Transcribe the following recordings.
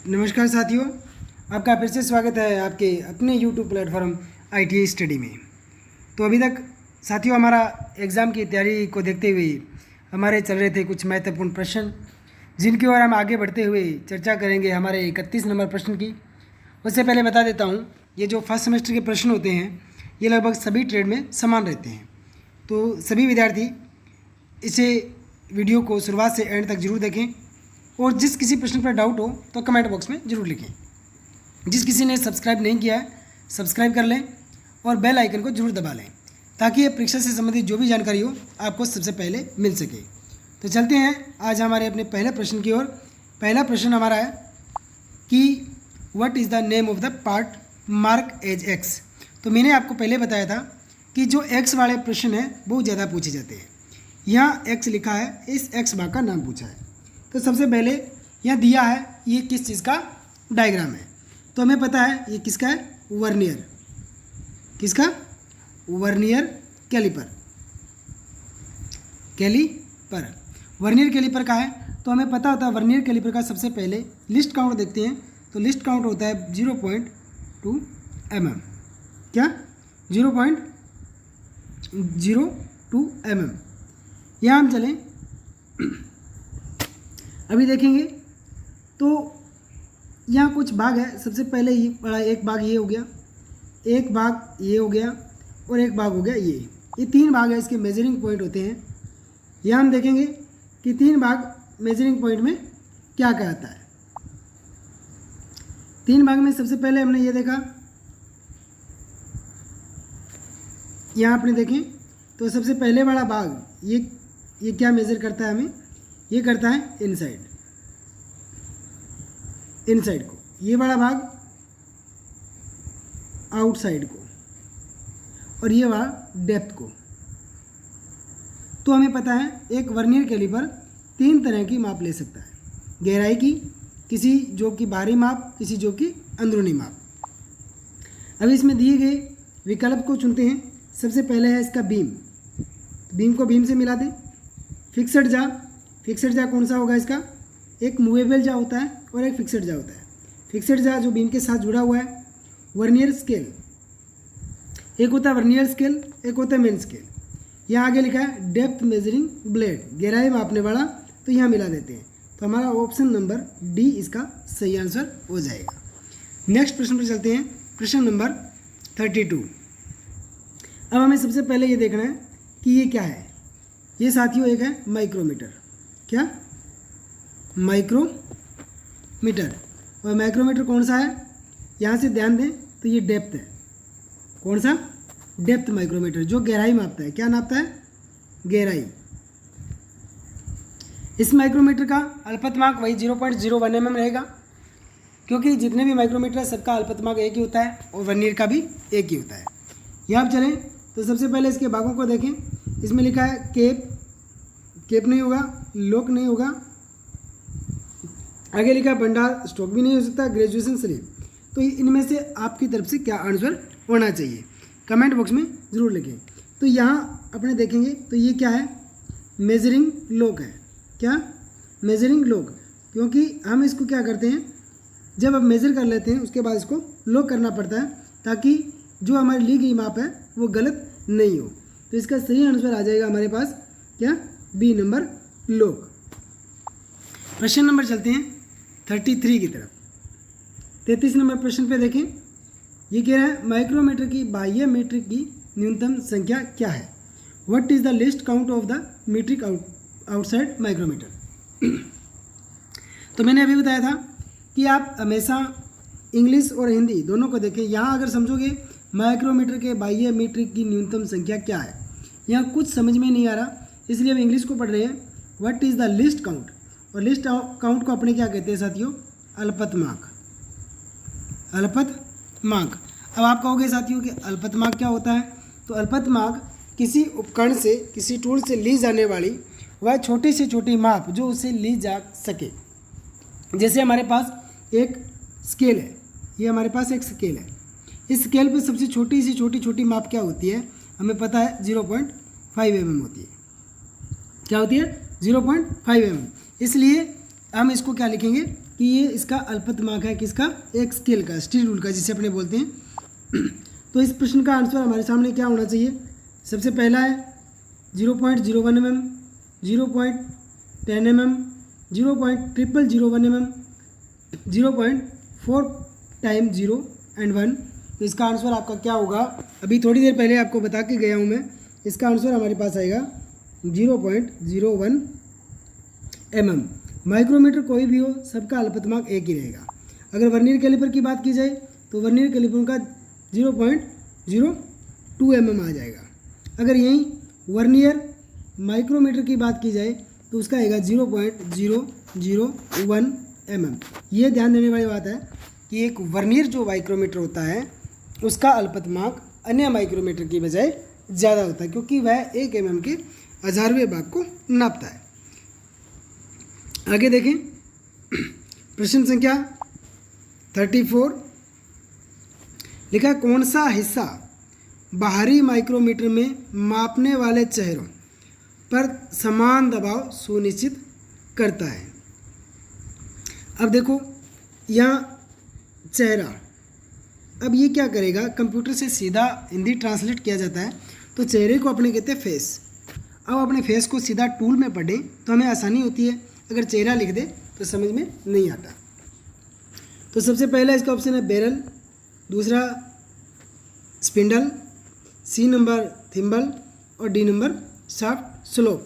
नमस्कार साथियों, आपका फिर से स्वागत है आपके अपने YouTube प्लेटफॉर्म ITI स्टडी में। तो अभी तक साथियों हमारा एग्ज़ाम की तैयारी को देखते हुए हमारे चल रहे थे कुछ महत्वपूर्ण प्रश्न, जिनकी ओर हम आगे बढ़ते हुए चर्चा करेंगे हमारे 31 नंबर प्रश्न की। उससे पहले बता देता हूँ, ये जो फर्स्ट सेमेस्टर के प्रश्न होते हैं ये लगभग सभी ट्रेड में समान रहते हैं। तो सभी विद्यार्थी इसे वीडियो को शुरुआत से एंड तक जरूर देखें और जिस किसी प्रश्न पर डाउट हो तो कमेंट बॉक्स में ज़रूर लिखें। जिस किसी ने सब्सक्राइब नहीं किया है सब्सक्राइब कर लें और बेल आइकन को जरूर दबा लें ताकि ये परीक्षा से संबंधित जो भी जानकारी हो आपको सबसे पहले मिल सके। तो चलते हैं आज हमारे अपने पहले प्रश्न की ओर। पहला प्रश्न हमारा है कि what is the name of the part mark as X. तो मैंने आपको पहले बताया था कि जो एक्स वाले प्रश्न हैं बहुत ज़्यादा पूछे जाते हैं। यहाँ एक्स लिखा है, इस एक्स भाग का नाम पूछा है। तो सबसे पहले यह दिया है ये किस चीज़ का डायग्राम है, तो हमें पता है ये किसका है, वर्नियर। किसका? Vernier caliper. Caliper vernier caliper का है। तो हमें पता होता है वर्नियर कैलिपर का सबसे पहले लिस्ट काउंट देखते हैं। तो लिस्ट काउंट होता है 0.2 mm। क्या? 0.02 mm। यहाँ हम चलें अभी देखेंगे तो यहाँ कुछ भाग है। सबसे पहले ये बड़ा एक भाग ये हो गया, एक भाग ये हो गया और एक भाग हो गया ये तीन भाग है, इसके मेजरिंग पॉइंट होते हैं। यहाँ हम देखेंगे कि तीन भाग मेजरिंग पॉइंट में क्या क्या आता है। तीन भाग में सबसे पहले हमने ये देखा, यहाँ आपने देखें तो सबसे पहले वाला भाग ये क्या मेज़र करता है, हमें ये करता है इनसाइड को, ये वाला भाग आउटसाइड को और ये वाला डेप्थ को। तो हमें पता है एक वर्नियर कैलिपर तीन तरह की माप ले सकता है, गहराई की, किसी जो कि बाहरी माप, किसी जो कि अंदरूनी माप। अब इसमें दिए गए विकल्प को चुनते हैं। सबसे पहले है इसका बीम को बीम से मिला दें। फिक्सड जा कौन सा होगा इसका, एक मूवेबल जा होता है और एक फिक्सड जा होता है। फिक्सड जा जो बीम के साथ जुड़ा हुआ है। वर्नियर स्केल, एक होता है वर्नियर स्केल, एक होता है मेन स्केल। यहाँ आगे लिखा है डेप्थ मेजरिंग ब्लेड, गहराई मापने वाला, तो यहाँ मिला देते हैं। तो हमारा ऑप्शन नंबर डी इसका सही आंसर हो जाएगा। नेक्स्ट प्रश्न पर चलते हैं, प्रश्न नंबर 32। अब हमें सबसे पहले ये देखना है कि ये क्या है। ये साथियों एक है माइक्रोमीटर। क्या? माइक्रोमीटर। और माइक्रोमीटर कौन सा है, यहाँ से ध्यान दें तो ये डेप्थ है। कौन सा? डेप्थ माइक्रोमीटर, जो गहराई मापता है। क्या नापता है? गहराई। इस माइक्रोमीटर का अल्पतमांक वही 0.01 mm रहेगा, क्योंकि जितने भी माइक्रोमीटर है सबका अल्पतमांक एक ही होता है और वर्नियर का भी एक ही होता है। यहाँ चलें तो सबसे पहले इसके भागों को देखें। इसमें लिखा है केप नहीं होगा, लॉक नहीं होगा, आगे लिखा है भंडार स्टॉक भी नहीं हो सकता, ग्रेजुएशन स्लिप। तो इनमें से आपकी तरफ से क्या आंसर होना चाहिए, कमेंट बॉक्स में ज़रूर लिखें। तो यहाँ अपने देखेंगे तो ये क्या है, मेजरिंग लॉक है। क्या? मेजरिंग लॉक, क्योंकि हम इसको क्या करते हैं, जब हम मेज़र कर लेते हैं उसके बाद इसको लॉक करना पड़ता है ताकि जो हमारी ली गई माप है वो गलत नहीं हो। तो इसका सही आंसर आ जाएगा हमारे पास क्या, बी नंबर, लॉक। प्रश्न नंबर चलते हैं 33 की तरफ। 33 नंबर प्रश्न पे देखें, ये कह रहा है माइक्रोमीटर की बाह्य मीट्रिक की न्यूनतम संख्या क्या है। What is the least count of the metric outside micrometer. तो मैंने अभी बताया था कि आप हमेशा इंग्लिश और हिंदी दोनों को देखें। यहाँ अगर समझोगे माइक्रोमीटर के बाह्य मीट्रिक की न्यूनतम संख्या क्या है, यहाँ कुछ समझ में नहीं आ रहा, इसलिए हम इंग्लिश को पढ़ रहे हैं। What is the least count, और लिस्ट काउंट को अपने क्या कहते हैं साथियों, अल्पतमांक। अल्पतमांक। अब आप कहोगे साथियों कि अल्पतमांक क्या होता है, तो अल्पतमांक किसी उपकरण से, किसी टूल से ली जाने वाली वह छोटी से छोटी माप जो उसे ली जा सके। जैसे हमारे पास एक स्केल है, ये हमारे पास एक स्केल है। इस स्केल पे सबसे छोटी से छोटी माप क्या होती है, हमें पता है 0.5 mm होती है। क्या होती है? 0.5 mm। इसलिए हम इसको क्या लिखेंगे, कि ये इसका अल्पतमांक है किसका, एक स्केल का, स्टील रूल का जिसे अपने बोलते हैं। तो इस प्रश्न का आंसर हमारे सामने क्या होना चाहिए? सबसे पहला है 0.01 mm, 0.10 mm, 0.0001 mm, 0.4 time 0 and 1। तो इसका आंसर आपका क्या होगा? अभी थोड़ी देर पहले आपको बता के गया हूँ मैं। इसका आंसर हमारे पास आएगा 0.01 mm। माइक्रोमीटर कोई भी हो, सबका अल्पतमांक एक ही रहेगा। अगर वर्नियर कैलिपर की बात की जाए तो वर्नियर कैलिपर का 0.02 mm आ जाएगा। अगर यहीं वर्नियर माइक्रोमीटर की बात की जाए तो उसका आएगा 0.001 mm। ये ध्यान देने वाली बात है कि एक वर्नियर जो माइक्रोमीटर होता है उसका अल्पतमांक अन्य माइक्रोमीटर की बजाय ज़्यादा होता है, क्योंकि वह 1 mm के 1000वें भाग को नापता है। आगे देखें, प्रश्न संख्या 34 लिखा, कौन सा हिस्सा बाहरी माइक्रोमीटर में मापने वाले चेहरों पर समान दबाव सुनिश्चित करता है? अब देखो यहाँ चेहरा, अब ये क्या करेगा, कंप्यूटर से सीधा हिंदी ट्रांसलेट किया जाता है तो चेहरे को अपने कहते हैं फेस। अब अपने फेस को सीधा टूल में पढ़ें तो हमें आसानी होती है, अगर चेहरा लिख दे तो समझ में नहीं आता। तो सबसे पहला इसका ऑप्शन है बैरल, दूसरा स्पिंडल, सी नंबर थिम्बल और डी नंबर शाफ्ट स्लोप,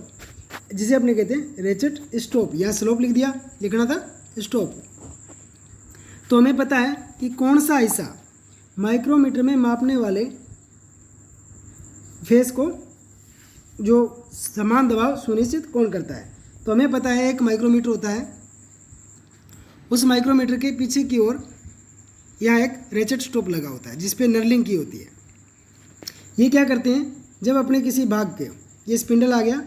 जिसे अपने कहते हैं रेचेट स्टॉप। यहाँ स्लोप लिख दिया, लिखना था स्टॉप। तो हमें पता है कि कौन सा हिस्सा माइक्रोमीटर में मापने वाले फेस को जो समान दबाव सुनिश्चित कौन करता है। तो हमें पता है एक माइक्रोमीटर होता है, उस माइक्रोमीटर के पीछे की ओर यहाँ एक रेचेट स्टॉप लगा होता है जिस पे नर्लिंग की होती है। ये क्या करते हैं, जब अपने किसी भाग के, ये स्पिंडल आ गया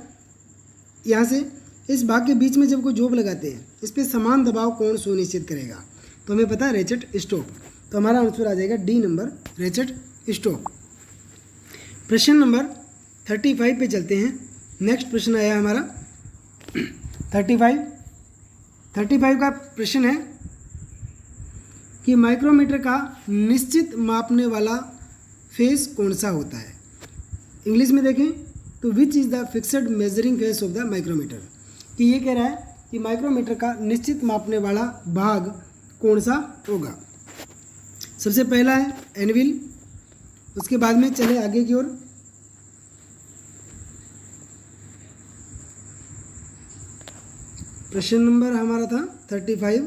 यहाँ से, इस भाग के बीच में जब कोई जॉब लगाते हैं इस पे समान दबाव कौन सुनिश्चित करेगा, तो हमें पता है रेचेट स्टॉप। तो हमारा आंसर आ जाएगा डी नंबर रेचेट स्टॉप। प्रश्न नंबर 35 पे चलते हैं। नेक्स्ट प्रश्न आया हमारा 35 का प्रश्न है कि माइक्रोमीटर का निश्चित मापने वाला फेस कौन सा होता है। इंग्लिश में देखें तो which is the fixed measuring face of the micrometer, कि ये कह रहा है कि माइक्रोमीटर का निश्चित मापने वाला भाग कौन सा होगा। सबसे पहला है एनविल, उसके बाद में चले आगे की ओर। प्रश्न नंबर हमारा था 35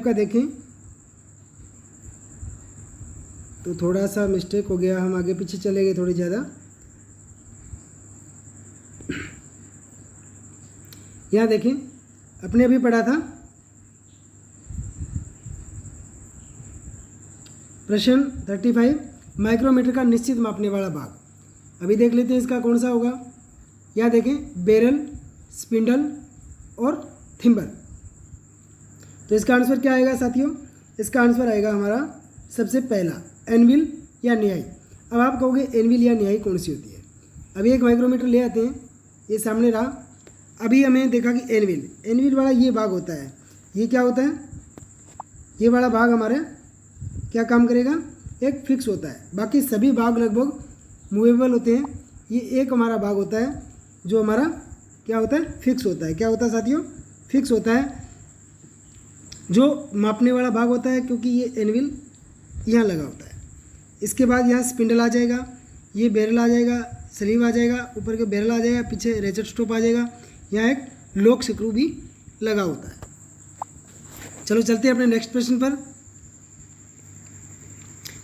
का देखें तो थोड़ा सा मिस्टेक हो गया, हम आगे पीछे चले गए थोड़ी ज़्यादा। यहाँ देखें अपने अभी पढ़ा था प्रश्न 35 माइक्रोमीटर का निश्चित मापने वाला भाग। अभी देख लेते हैं इसका कौन सा होगा। यहाँ देखें बैरल, स्पिंडल और थिम्बल। तो इसका आंसर क्या आएगा साथियों, इसका आंसर आएगा हमारा सबसे पहला एनविल या न्याई। अब आप कहोगे एनविल या न्याई कौन सी होती है। अभी एक माइक्रोमीटर ले आते हैं, ये सामने रहा। अभी हमें देखा कि एनविल वाला ये भाग होता है, ये क्या होता है, ये वाला भाग हमारे क्या काम करेगा, एक फिक्स होता है। बाकी सभी भाग लगभग मूवेबल होते हैं। ये एक हमारा भाग होता है जो हमारा क्या होता है, फिक्स होता है। क्या होता है साथियों, फिक्स होता है, जो मापने वाला भाग होता है, क्योंकि ये एनविल यहाँ लगा होता है। इसके बाद यहाँ स्पिंडल आ जाएगा, ये बैरल आ जाएगा, स्लीव आ जाएगा, ऊपर के बैरल आ जाएगा, पीछे रेचेट स्टॉप आ जाएगा, यहाँ एक लॉक स्क्रू भी लगा होता है। चलो चलते हैं अपने नेक्स्ट प्रश्न पर।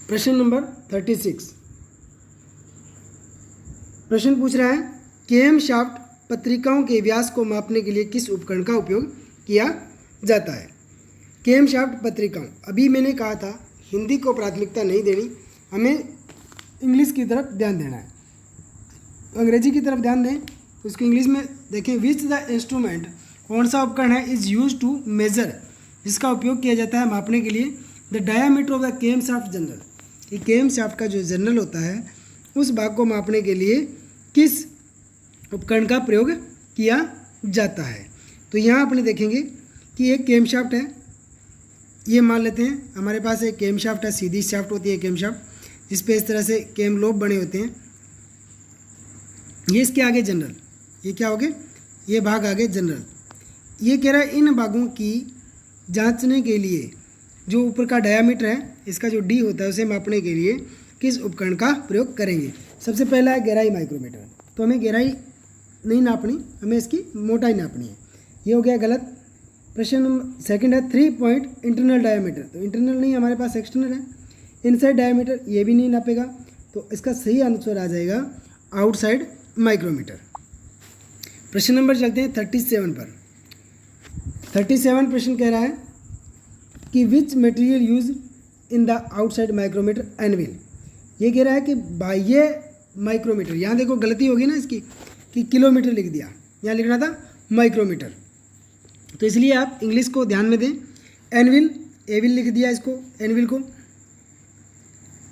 प्रश्न नंबर 36। प्रश्न पूछ रहा है केम शाफ्ट पत्रिकाओं के व्यास को मापने के लिए किस उपकरण का उपयोग किया जाता है। केम शाफ्ट पत्रिकाओं, अभी मैंने कहा था हिंदी को प्राथमिकता नहीं देनी, हमें इंग्लिश की तरफ ध्यान देना है। तो अंग्रेजी की तरफ ध्यान दें तो उसको इंग्लिश में देखें, विच द इंस्ट्रूमेंट, कौन सा उपकरण है, इज़ यूज टू मेजर, जिसका उपयोग किया जाता है मापने के लिए, the diameter of the came shaft general, कि केम शाफ्ट का जो जनरल होता है उस भाग को मापने के लिए किस उपकरण का प्रयोग किया जाता है। तो यहाँ अपने देखेंगे कि एक केम शाफ्ट है, ये मान लेते हैं हमारे पास एक केम शाफ्ट है, सीधी शाफ्ट होती है केम शाफ्ट, जिस पे इस तरह से केम लोब बने होते हैं। ये इसके आगे जनरल, ये क्या हो गए, ये भाग आगे जनरल। ये कह रहा है इन भागों की जांचने के लिए जो ऊपर का डायामीटर है, इसका जो डी होता है, उसे मापने के लिए किस उपकरण का प्रयोग करेंगे। सबसे पहला है गहराई माइक्रोमीटर। तो हमें गहराई नहीं नापनी, हमें इसकी मोटाई नापनी है। ये हो गया गलत। प्रश्न नंबर सेकंड है 3 पॉइंट इंटरनल डायामीटर। तो इंटरनल नहीं, हमारे पास एक्सटर्नल है। इनसाइड डायामीटर ये भी नहीं नापेगा, तो इसका सही आंसर आ जाएगा आउटसाइड माइक्रोमीटर। प्रश्न नंबर चलते हैं 37 पर। 37 प्रश्न कह रहा है कि which material use in the outside micrometer anvil. ये कह रहा है कि बाह्य माइक्रोमीटर, यहाँ देखो गलती होगी ना इसकी कि किलोमीटर लिख दिया, यहाँ लिखना था माइक्रोमीटर, तो इसलिए आप इंग्लिश को ध्यान में दें। एनविल, एविल लिख दिया इसको, एनविल को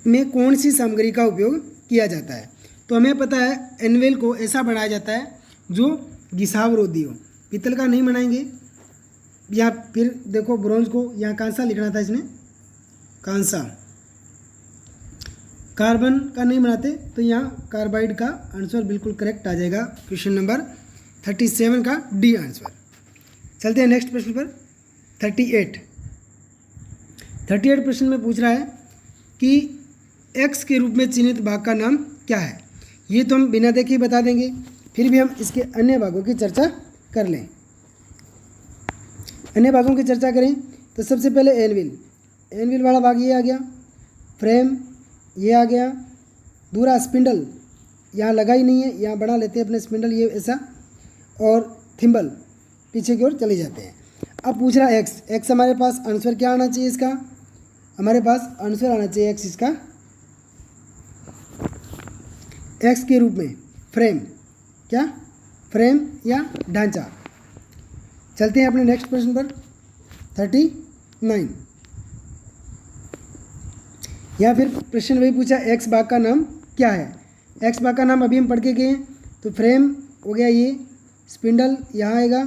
में कौन सी सामग्री का उपयोग किया जाता है। तो हमें पता है एनविल को ऐसा बनाया जाता है जो घिसाव रोधी हो। पीतल का नहीं बनाएंगे, या फिर देखो ब्रोंज को, यहाँ कांसा लिखना था इसने, कांसा। कार्बन का नहीं बनाते, तो यहाँ कार्बाइड का आंसर बिल्कुल करेक्ट आ जाएगा। क्वेश्चन नंबर 37 का डी आंसर। चलते हैं नेक्स्ट प्रश्न पर 38 प्रश्न में पूछ रहा है कि एक्स के रूप में चिन्हित भाग का नाम क्या है। ये तो हम बिना देखे ही बता देंगे, फिर भी हम इसके अन्य भागों की चर्चा कर लें। अन्य भागों की चर्चा करें तो सबसे पहले एनविल, एनविल वाला भाग ये आ गया, फ्रेम ये आ गया, दूरा स्पिंडल यहाँ लगा ही नहीं है, यहाँ बना लेते हैं अपने स्पिंडल ये ऐसा, और थिम्बल पीछे की ओर चले जाते हैं। अब पूछ रहा है एक्स, एक्स हमारे पास आंसर क्या आना चाहिए इसका, हमारे पास आंसर आना चाहिए एक्स इसका एक्स के रूप में फ्रेम, क्या फ्रेम या ढांचा। चलते हैं अपने नेक्स्ट प्रश्न पर 39। या फिर प्रश्न वही पूछा एक्स भाग का नाम क्या है। एक्स भाग का नाम अभी हम पढ़ के गए हैं, तो फ्रेम हो गया ये, स्पिंडल यहाँ आएगा,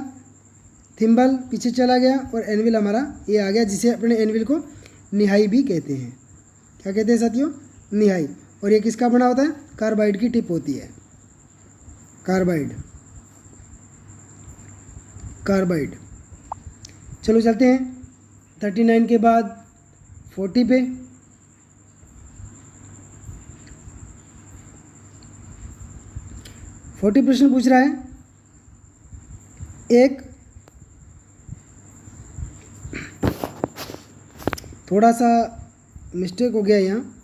थिम्बल पीछे चला गया, और एनविल हमारा ये आ गया, जिसे अपने एनविल को निहाई भी कहते हैं। क्या कहते हैं साथियों, निहाई। और ये किसका बना होता है, कार्बाइड की टिप होती है, कार्बाइड, कार्बाइड। चलो चलते हैं 39 के बाद 40 पे। प्रश्न पूछ रहा है एक थोड़ा सा मिस्टेक हो गया यहाँ,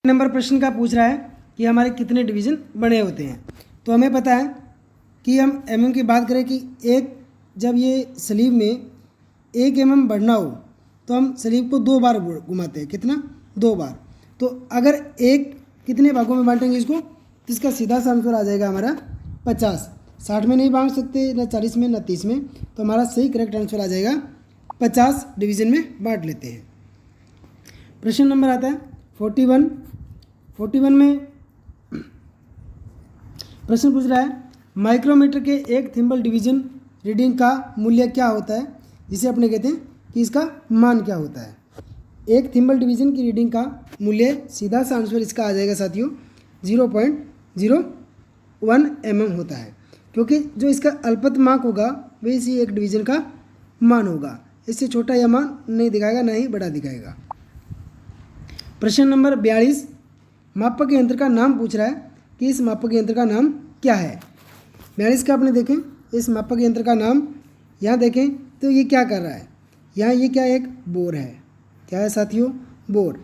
नंबर प्रश्न का पूछ रहा है कि हमारे कितने डिवीज़न बने होते हैं। तो हमें पता है कि हम mm की बात करें कि एक, जब ये स्लीव में 1 mm बढ़ना हो तो हम स्लीव को 2 बार घुमाते हैं, कितना, 2 बार। तो अगर एक कितने भागों में बांटेंगे इसको, तो इसका सीधा सा आंसर आ जाएगा हमारा 50। 60 में नहीं बांट सकते, न 40 में, न 30 में, तो हमारा सही करेक्ट आंसर आ जाएगा 50 डिवीज़न में बांट लेते हैं। प्रश्न नंबर आता है 41 में प्रश्न पूछ रहा है माइक्रोमीटर के एक थिम्बल डिवीजन रीडिंग का मूल्य क्या होता है, जिसे अपने कहते हैं कि इसका मान क्या होता है। एक थिम्बल डिवीजन की रीडिंग का मूल्य, सीधा सा आंसर इसका आ जाएगा साथियों 0.01 mm होता है, क्योंकि जो इसका अल्पतमांक होगा वही इसी एक डिवीजन का मान होगा, इससे छोटा यह मान नहीं दिखाएगा, ना ही बड़ा दिखाएगा। प्रश्न नंबर 42 मापक यंत्र का नाम पूछ रहा है कि इस मापक यंत्र का नाम क्या है। 42 का अपने देखें, इस मापक यंत्र का नाम, यहाँ देखें तो ये क्या कर रहा है, यहाँ ये क्या, एक बोर है, क्या है साथियों, बोर।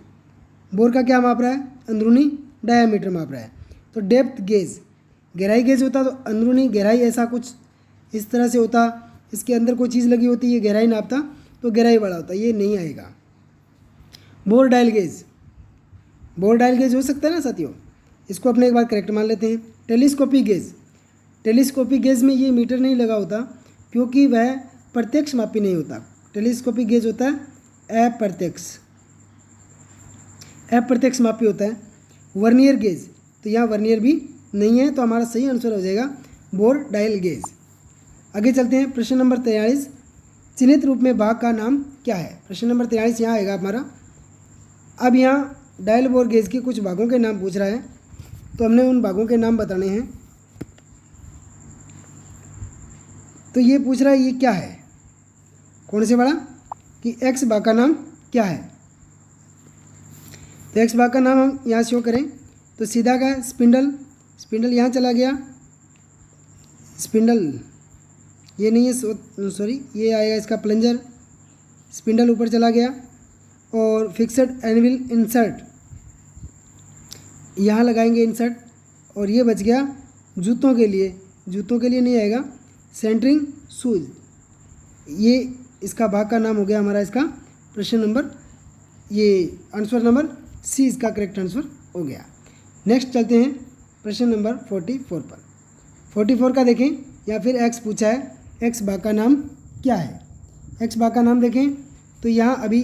बोर का क्या माप रहा है, अंदरूनी डायामीटर माप रहा है। तो डेप्थ गेज, गहराई गेज होता तो अंदरूनी गहराई ऐसा कुछ इस तरह से होता, इसके अंदर कोई चीज़ लगी होती, ये गहराई नापता तो गहराई बड़ा होता, ये नहीं आएगा। Bore dial gauge, bore dial gauge हो सकता है ना साथियों, इसको अपने एक बार करेक्ट मान लेते हैं। टेलीस्कोपिक गेज, टेलीस्कोपिक गेज में ये मीटर नहीं लगा होता, क्योंकि वह प्रत्यक्ष मापी नहीं होता। टेलीस्कोपिक गेज होता है अप्रत्यक्ष मापी होता है। वर्नियर गेज, तो तो यहाँ वर्नियर भी नहीं है, तो हमारा सही आंसर हो जाएगा बोर डायल गेज। आगे चलते हैं, प्रश्न नंबर 43, चिन्हित रूप में भाग का नाम क्या है। प्रश्न नंबर 43 यहाँ आएगा हमारा। अब यहाँ डायल बोर गेज के कुछ भागों के नाम पूछ रहा है, तो हमने उन भागों के नाम बताने हैं। तो ये पूछ रहा है ये क्या है, कौन से वाला, कि एक्स भाग का नाम क्या है। तो एक्स भाग का नाम हम यहाँ शो करें तो सीधा का है स्पिंडल, स्पिंडल यहाँ चला गया, स्पिंडल ये नहीं है, सॉरी ये आएगा इसका प्लंजर, स्पिंडल ऊपर चला गया, और फिक्सड एनविल इंसर्ट यहाँ लगाएंगे इंसर्ट, और ये बच गया जूतों के लिए, जूतों के लिए नहीं आएगा सेंटरिंग शूज, ये इसका भाग का नाम हो गया हमारा इसका प्रश्न नंबर, ये आंसर नंबर सी इसका करेक्ट आंसर हो गया। नेक्स्ट चलते हैं प्रश्न नंबर 44 पर। 44 का देखें, या फिर एक्स पूछा है, एक्स भाग का नाम क्या है। एक्स भाग का नाम देखें तो यहाँ अभी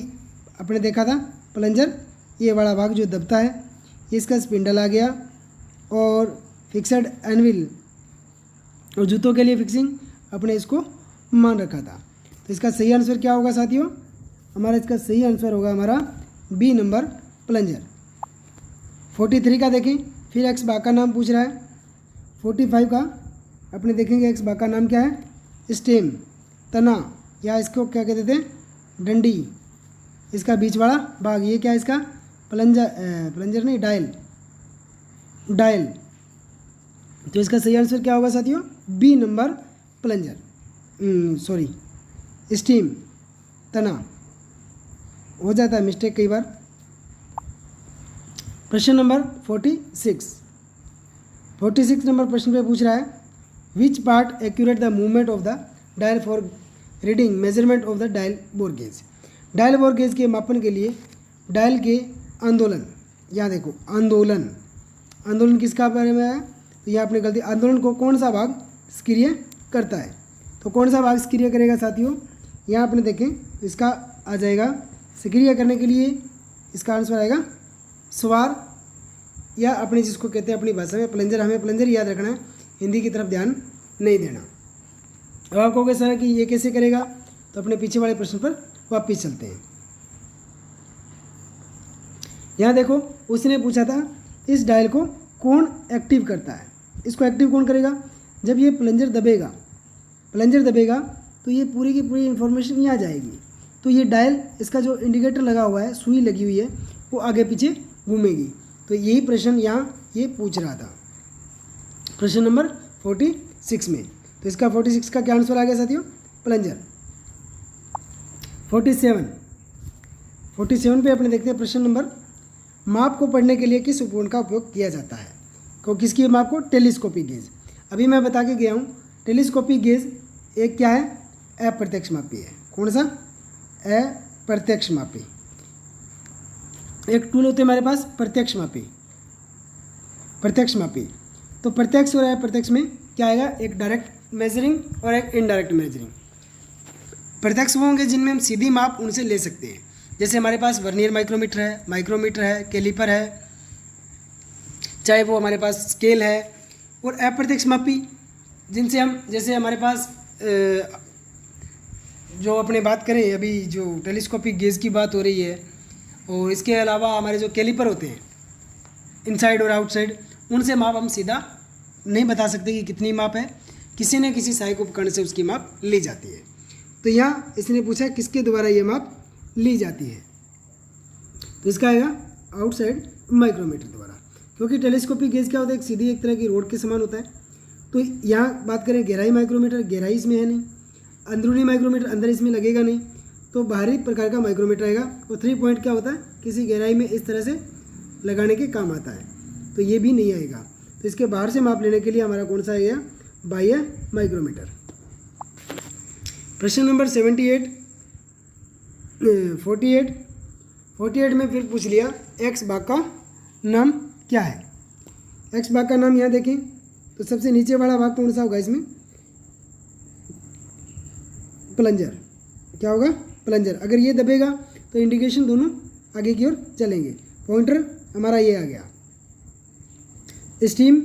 आपने देखा था प्लंजर, ये वाला भाग जो दबता है, ये इसका स्पिंडल आ गया, और फिक्सड एनविल और जूतों के लिए फिक्सिंग अपने इसको मान रखा था। तो इसका सही आंसर क्या होगा साथियों, हमारा इसका सही आंसर होगा हमारा बी नंबर प्लंजर। 43 का देखें, फिर एक्स भाग का नाम पूछ रहा है। 45 का अपने देखेंगे एक्स भाग का नाम क्या है, स्टेम तना, या इसको क्या कहते थे डंडी, इसका बीच वाला भाग, ये क्या है इसका प्लंजर, प्लंजर नहीं डायल, डायल। तो इसका सही आंसर क्या होगा साथियों, B number plunger, sorry stem तना, हो जाता है मिस्टेक कई बार। प्रश्न नंबर 46 नंबर प्रश्न पे पूछ रहा है, which part accurate the movement of the dial for reading measurement of the dial bore gauge. Dial bore gauge के मापन के लिए डायल के आंदोलन, यहाँ देखो आंदोलन, आंदोलन किसका बारे में है, तो यहाँ आपने गलती, आंदोलन को कौन सा भाग सक्रिय करता है, तो कौन सा भाग सक्रिय करेगा साथियों, यहाँ आपने देखें इसका आ जाएगा सक्रिय करने के लिए इसका आंसर आएगा स्वार, या अपने जिसको कहते हैं अपनी भाषा में प्लंजर, हमें प्लंजर याद रखना है, हिंदी की तरफ ध्यान नहीं देना। अब आप कहोगे सर कि ये कैसे करेगा, तो अपने पीछे वाले प्रश्न पर वापस चलते हैं। यहाँ देखो उसने पूछा था इस डायल को कौन एक्टिव करता है, इसको एक्टिव कौन करेगा, जब ये प्लंजर दबेगा, प्लंजर दबेगा तो ये पूरी की पूरी इन्फॉर्मेशन यहाँ जाएगी, तो ये डायल इसका जो इंडिकेटर लगा हुआ है, सुई लगी हुई है, वो आगे पीछे घूमेगी। तो यही प्रश्न यहाँ ये पूछ रहा था प्रश्न नंबर 46 में। तो इसका 46 का क्या आंसर आ गया साथियों, प्लंजर। 47 पे अपने देखते हैं प्रश्न नंबर, माप को पढ़ने के लिए किस उपकरण का उपयोग किया जाता है, तो किसकी माप को, टेलीस्कोपिक गेज। अभी मैं बता के गया हूँ टेलीस्कोपिक गेज एक क्या है, अप्रत्यक्ष मापी है। कौन सा, अप्रत्यक्ष मापी। एक टूल होते हमारे पास प्रत्यक्ष मापी, प्रत्यक्ष मापी। तो प्रत्यक्ष और अप्रत्यक्ष में क्या आएगा, एक डायरेक्ट मेजरिंग और एक इनडायरेक्ट मेजरिंग। प्रत्यक्ष वो होंगे जिनमें हम सीधी माप उनसे ले सकते हैं, जैसे हमारे पास वर्नियर माइक्रोमीटर है, कैलिपर है, चाहे वो हमारे पास स्केल है। और अप्रत्यक्ष मापी जिनसे हम, जैसे हमारे पास जो अपने बात करें अभी जो टेलीस्कोपिक गेज की बात हो रही है, और इसके अलावा हमारे जो कैलिपर होते हैं इनसाइड और आउटसाइड, उनसे माप हम सीधा नहीं बता सकते कि कितनी माप है, किसी न किसी सहायक उपकरण से उसकी माप ली जाती है। तो यहाँ इसने पूछा किसके द्वारा ये माप ली जाती है, तो इसका आएगा आउटसाइड माइक्रोमीटर द्वारा, क्योंकि टेलीस्कोपिक गेज क्या होता है, एक सीधी एक तरह की रोड के समान होता है। तो यहाँ बात करें गहराई माइक्रोमीटर, गहराई इसमें है नहीं, अंदरूनी माइक्रोमीटर अंदर इसमें लगेगा नहीं, तो बाहरी प्रकार का माइक्रोमीटर आएगा। और 3 पॉइंट क्या होता है, किसी गहराई में इस तरह से लगाने के काम आता है, तो ये भी नहीं आएगा। तो इसके बाहर से माप लेने के लिए हमारा कौन सा आएगा, बाह्य माइक्रोमीटर। प्रश्न नंबर 48 में फिर पूछ लिया एक्स भाग का नाम क्या है। एक्स भाग का नाम यहाँ देखें तो सबसे नीचे वाला भाग कौन सा होगा इसमें, प्लंजर। क्या होगा, प्लंजर। अगर ये दबेगा तो इंडिकेशन दोनों आगे की ओर चलेंगे, पॉइंटर हमारा ये आ गया। स्टीम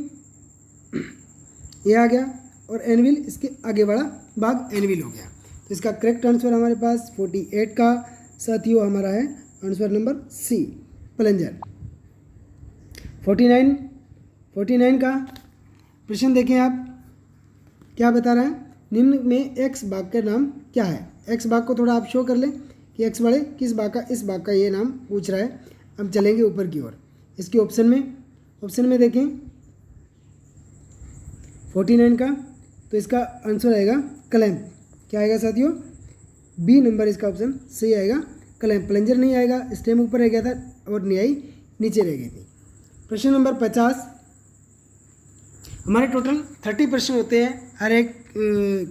ये आ गया, और एनविल इसके आगे वाला भाग एनविल हो गया। तो इसका करेक्ट आंसर हमारे पास 48 का साथियों हमारा है आंसर नंबर सी, प्लंजर। 49 का प्रश्न देखें आप, क्या बता रहा है, निम्न में एक्स भाग का नाम क्या है। एक्स भाग को थोड़ा आप शो कर लें कि एक्स वाले किस भाग का, इस भाग का ये नाम पूछ रहा है। हम चलेंगे ऊपर की ओर, इसके ऑप्शन में देखें 49 का, तो इसका आंसर आएगा क्लैंप। क्या आएगा साथियों, बी नंबर इसका ऑप्शन सही आएगा, क्लैंप। प्लंजर नहीं आएगा, स्टेम ऊपर रह गया था और न्याई नीचे रह गई थी। प्रश्न नंबर 50, हमारे टोटल 30 प्रश्न होते हैं हर एक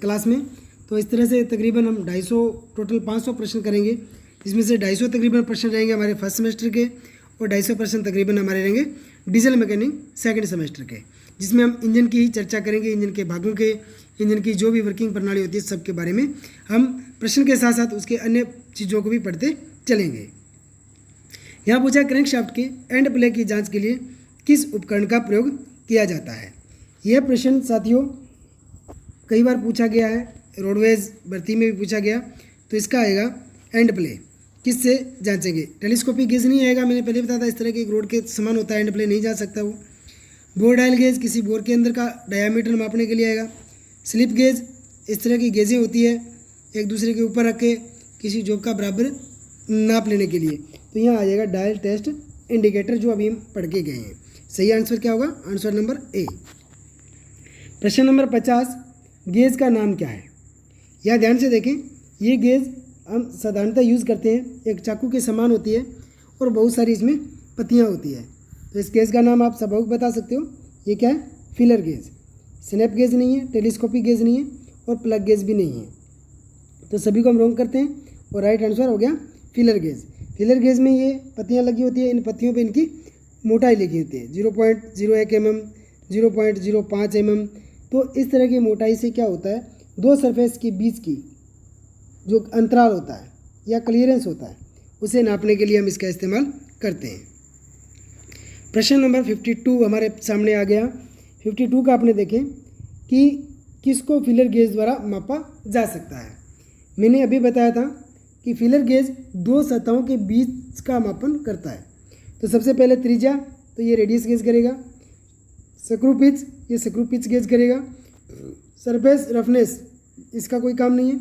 क्लास में, तो इस तरह से तकरीबन हम 250 टोटल 500 प्रश्न करेंगे। इसमें से 250 तकरीबन प्रश्न रहेंगे हमारे फर्स्ट सेमेस्टर के, और 250 प्रश्न तकरीबन हमारे रहेंगे डीजल मैकेनिक सेकंड सेमेस्टर के, जिसमें हम इंजन की ही चर्चा करेंगे, इंजन के भागों के, इंजन की जो भी वर्किंग प्रणाली होती है सब के बारे में हम प्रश्न के साथ साथ उसके अन्य चीज़ों को भी पढ़ते चलेंगे। यहाँ पूछा क्रैंकशाफ्ट के एंड प्ले की जांच के लिए किस उपकरण का प्रयोग किया जाता है। यह प्रश्न साथियों कई बार पूछा गया है, रोडवेज भर्ती में भी पूछा गया। तो इसका आएगा एंड प्ले, किससे जांचेंगे, टेलीस्कोपिक गेज नहीं आएगा, मैंने पहले बताया था इस तरह के एक रोड के समान होता है, एंड प्ले नहीं जा सकता वो। बोर डायल गेज किसी बोर के अंदर का डायामीटर मापने के लिए आएगा। स्लिप गेज इस तरह की गेजें होती है एक दूसरे के ऊपर रख के किसी जॉब का बराबर नाप लेने के लिए। तो यहाँ आ जाएगा डायल टेस्ट इंडिकेटर, जो अभी हम पढ़ के गए हैं। सही आंसर क्या होगा, आंसर नंबर ए। प्रश्न नंबर 50, गेज का नाम क्या है। यह ध्यान से देखें, ये गेज हम साधारणतः यूज़ करते हैं, एक चाकू के समान होती है और बहुत सारी इसमें पत्तियाँ होती है। तो इस गेज का नाम आप सब बता सकते हो, ये क्या है, फिलर गेज। स्नैप गेज नहीं है, टेलीस्कोपिक गेज नहीं है, और प्लग गेज भी नहीं है। तो सभी को हम रॉन्ग करते हैं, और राइट आंसर हो गया फिलर गेज। फिलर गेज में ये पत्तियाँ लगी होती है, इन पत्तियों पे इनकी मोटाई लिखी होती है 0.01 mm, 0.05 mm। तो इस तरह की मोटाई से क्या होता है, दो सरफेस के बीच की जो अंतराल होता है या क्लियरेंस होता है, उसे नापने के लिए हम इसका इस्तेमाल करते हैं। प्रश्न नंबर 52 हमारे सामने आ गया। 52 का आपने देखें कि किसको फिलर गेज द्वारा मापा जा सकता है। मैंने अभी बताया था कि फिलर गेज दो सतहों के बीच का मापन करता है। तो सबसे पहले त्रिज्या, तो ये रेडियस गेज करेगा। स्क्रू पिच, ये स्क्रू पिच गेज करेगा। सरफेस रफनेस, इसका कोई काम नहीं है।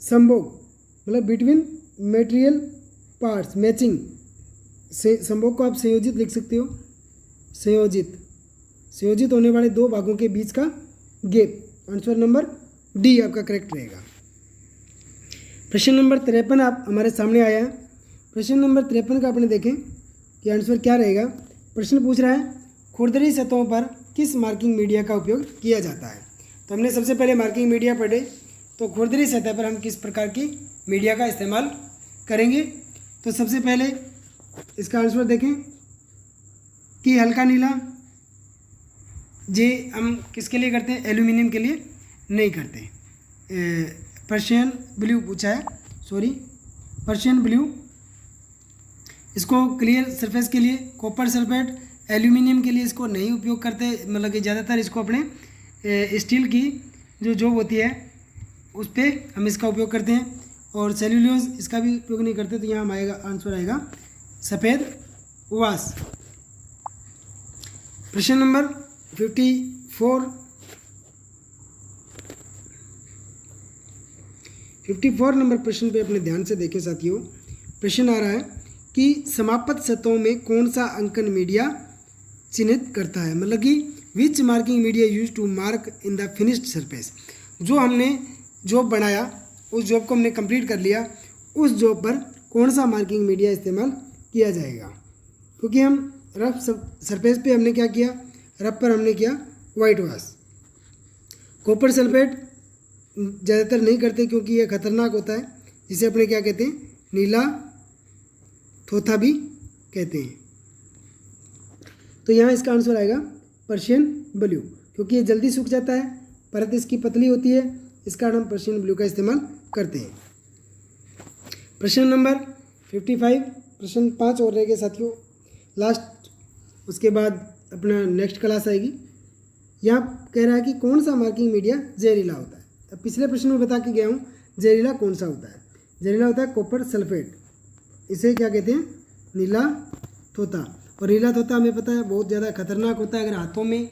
संभोग मतलब बिटवीन मटेरियल पार्ट्स, मैचिंग, से संभोग को आप संयोजित लिख सकते हो, संयोजित होने वाले दो भागों के बीच का गैप। आंसर नंबर डी आपका करेक्ट रहेगा। प्रश्न नंबर 53 आप हमारे सामने आया है। प्रश्न नंबर 53 का आपने देखें कि आंसर क्या रहेगा। प्रश्न पूछ रहा है खुरदरी सतहों पर किस मार्किंग मीडिया का उपयोग किया जाता है। तो हमने सबसे पहले मार्किंग मीडिया पढ़े, तो खुरदरी सतह पर हम किस प्रकार की मीडिया का इस्तेमाल करेंगे। तो सबसे पहले इसका आंसर देखें कि हल्का नीला, जे हम किसके लिए करते हैं, एल्यूमिनियम के लिए नहीं करते। पर्शियन ब्लू पूछा है, पर्शियन ब्लू, इसको क्लियर सरफेस के लिए। कॉपर सल्फेट, एल्यूमिनियम के लिए इसको नहीं उपयोग करते, मतलब कि ज़्यादातर इसको अपने स्टील की जो जॉब होती है उस पर हम इसका उपयोग करते हैं। और सेल्यूलोज इसका भी उपयोग नहीं करते। तो यहाँ हम आएगा आंसर आएगा सफ़ेद वास। प्रश्न नंबर 54 नंबर प्रश्न पे अपने ध्यान से देखें साथियों। प्रश्न आ रहा है कि समापत सतहों में कौन सा अंकन मीडिया चिन्हित करता है, मतलब कि which marking media use to mark in the finished surface. जो हमने जॉब बनाया, उस जॉब को हमने कंप्लीट कर लिया, उस जॉब पर कौन सा मार्किंग मीडिया इस्तेमाल किया जाएगा। क्योंकि हम रफ सरफेस पे हमने क्या किया, रफ पर हमने किया वाइट वाश। कॉपर सल्फेट ज़्यादातर नहीं करते क्योंकि यह खतरनाक होता है, जिसे अपने क्या कहते हैं, नीला थोथा भी कहते हैं। तो यहाँ इसका आंसर आएगा पर्शियन ब्लू, क्योंकि ये जल्दी सूख जाता है, परत इसकी पतली होती है, इस कारण हम पर्शियन ब्लू का इस्तेमाल करते हैं। प्रश्न नंबर 55, प्रश्न 5 और रह गए साथियों लास्ट, उसके बाद अपना नेक्स्ट क्लास आएगी। यहाँ कह रहा है कि कौन सा मार्किंग मीडिया जहरीला होता है। अब पिछले प्रश्न में बता के गया हूँ जहरीला कौन सा होता है। जहरीला होता है कॉपर सल्फेट, इसे क्या कहते हैं, नीला तोता। और नीला तोता हमें पता है बहुत ज़्यादा खतरनाक होता है, अगर हाथों में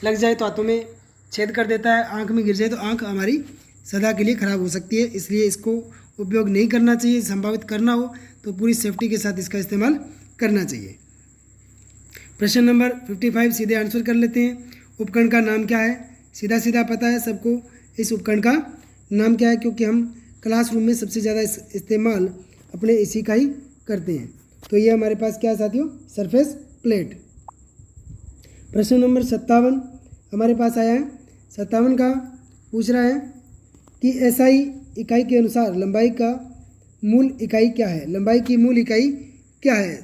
लग जाए तो हाथों में छेद कर देता है, आँख में गिर जाए तो आँख हमारी सदा के लिए ख़राब हो सकती है, इसलिए इसको उपयोग नहीं करना चाहिए। संभावित करना हो तो पूरी सेफ्टी के साथ इसका इस्तेमाल करना चाहिए। प्रश्न नंबर 55 सीधे आंसर कर लेते हैं। उपकरण का नाम क्या है? सीधा सीधा पता है सबको इस उपकरण का नाम क्या है, क्योंकि हम क्लासरूम में सबसे ज़्यादा इस्तेमाल अपने इसी का ही करते हैं। तो ये हमारे पास क्या है साथियों, सरफेस प्लेट। प्रश्न नंबर 57 हमारे पास आया है। 57 का पूछ रहा है कि एसआई इकाई के अनुसार लंबाई का मूल इकाई क्या है। लंबाई की मूल इकाई क्या है?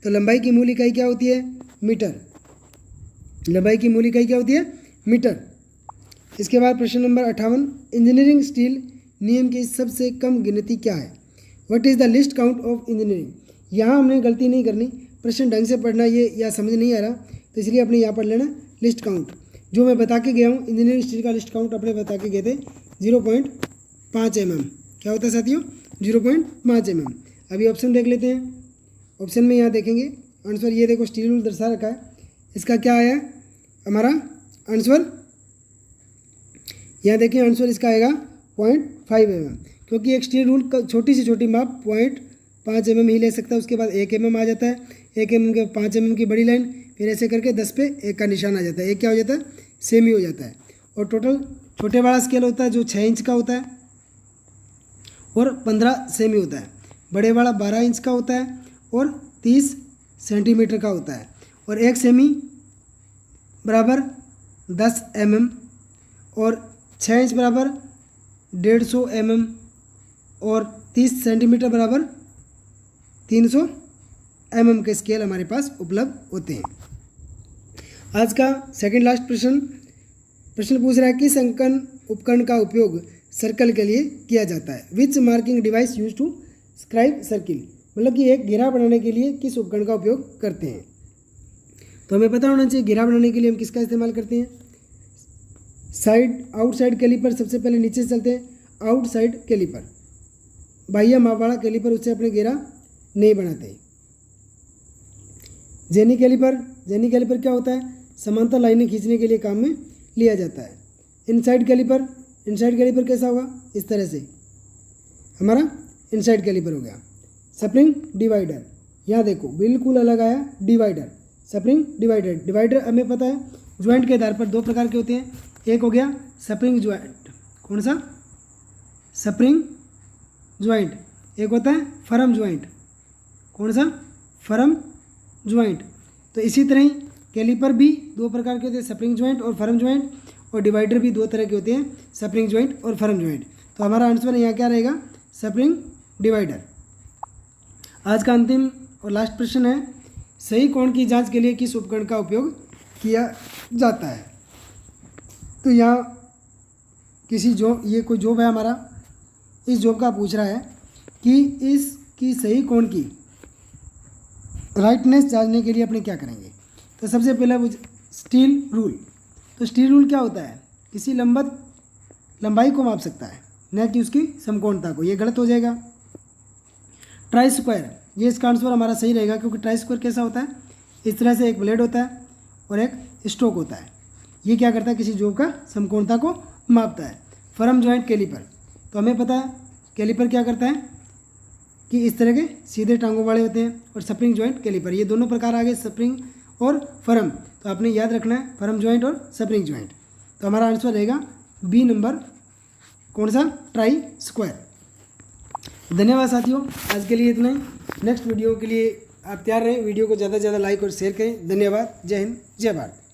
तो लंबाई की मूल इकाई क्या होती है, मीटर। लंबाई की मूल इकाई क्या होती है, मीटर। इसके बाद प्रश्न नंबर 58 इंजीनियरिंग स्टील नियम की सबसे कम गिनती क्या है। What is the least count of engineering. यहाँ हमने गलती नहीं करनी, प्रश्न ढंग से पढ़ना, ये या समझ नहीं आ रहा तो इसलिए अपने यहाँ पढ़ लेना लिस्ट काउंट। जो मैं बता के गया हूँ इंजीनियरिंग स्टील का लिस्ट काउंट अपने बता के गए थे 0.5 mm। क्या होता है साथियों, 0.5 mm। अभी ऑप्शन देख लेते हैं। ऑप्शन में यहाँ देखेंगे आंसर, ये देखो स्टील रूल दर्शा रखा है, इसका क्या आया हमारा आंसर। यहाँ देखिए आंसर इसका आएगा 0.5 mm, क्योंकि एक स्टील रूल का छोटी से छोटी माप 0.5 mm ही ले सकता है। उसके बाद 1 mm आ जाता है, 1 mm के 5 mm की बड़ी लाइन, फिर ऐसे करके 10 पे 1 का निशान आ जाता है। एक क्या हो जाता है, सेमी हो जाता है। और टोटल छोटे वाला स्केल होता है जो 6 इंच का होता है और 15 सेमी होता है। बड़े वाला 12 इंच का होता है और 30 सेंटीमीटर का होता है। और 1 सेमी बराबर 10 mm और 6 इंच बराबर 150 mm और 30 सेंटीमीटर बराबर 300 mm के स्केल हमारे पास उपलब्ध होते हैं। आज का सेकंड लास्ट प्रश्न पूछ रहा है किस अंकन उपकरण का उपयोग सर्कल के लिए किया जाता है। Which marking device use to scribe circle, मतलब कि एक घेरा बनाने के लिए किस उपकरण का उपयोग करते हैं। तो हमें पता होना चाहिए घेरा बनाने के लिए हम किसका इस्तेमाल करते हैं। आउटसाइड कैलीपर, सबसे पहले नीचे से चलते हैं। आउटसाइड कैलीपर, बाह्य माप वाला कैलीपर, उससे अपने घेरा नहीं बनाते। जेनी कैलीपर क्या होता है, समांतर लाइनें खींचने के लिए काम में लिया जाता है। इनसाइड कैलीपर कैसा होगा, इस तरह से हमारा इनसाइड कैलीपर हो गया। स्प्रिंग डिवाइडर, यहाँ देखो बिल्कुल अलग आया, डिवाइडर, स्प्रिंग डिवाइडर हमें पता है ज्वाइंट के आधार पर 2 प्रकार के होते हैं। एक हो गया स्प्रिंग ज्वाइंट, कौन सा, स्प्रिंग ज्वाइंट। एक होता है फर्म ज्वाइंट, कौन सा, फर्म ज्वाइंट। तो इसी तरह ही कैलीपर भी 2 प्रकार के होते हैं, स्प्रिंग ज्वाइंट और फर्म ज्वाइंट। और डिवाइडर भी 2 तरह के होते हैं, स्प्रिंग ज्वाइंट और फर्म ज्वाइंट। तो हमारा आंसर यहाँ क्या रहेगा, स्प्रिंग डिवाइडर। आज का अंतिम और लास्ट प्रश्न है सही कोण की जांच के लिए किस उपकरण का उपयोग किया जाता है। तो यहाँ ये कोई जॉब है हमारा, इस जॉब का पूछ रहा है कि इसकी सही कोण की राइटनेस जांचने के लिए अपने क्या करेंगे। तो सबसे पहले स्टील रूल। तो स्टील रूल क्या होता है, किसी लंबाई को माप सकता है, न कि उसकी समकोणता को। ये गलत हो जाएगा। ट्राई स्क्वायर, ये इसका आंसर हमारा सही रहेगा, क्योंकि ट्राई स्क्वायर कैसा होता है, इस तरह से एक ब्लेड होता है और एक स्ट्रोक होता है। ये क्या करता है, किसी जॉब का समकोणता को मापता है। फर्म ज्वाइंट कैलीपर, तो हमें पता है कैलीपर क्या करता है कि इस तरह के सीधे टांगों वाले होते हैं। और स्प्रिंग ज्वाइंट कैलीपर, ये दोनों प्रकार आ गए, स्प्रिंग और फर्म। तो आपने याद रखना है फर्म ज्वाइंट और स्प्रिंग ज्वाइंट। तो हमारा आंसर रहेगा बी नंबर, कौन सा, ट्राई स्क्वायर। धन्यवाद साथियों, आज के लिए इतना ही। नेक्स्ट वीडियो के लिए आप तैयार रहें। वीडियो को ज़्यादा से ज़्यादा लाइक और शेयर करें। धन्यवाद। जय हिंद, जय भारत।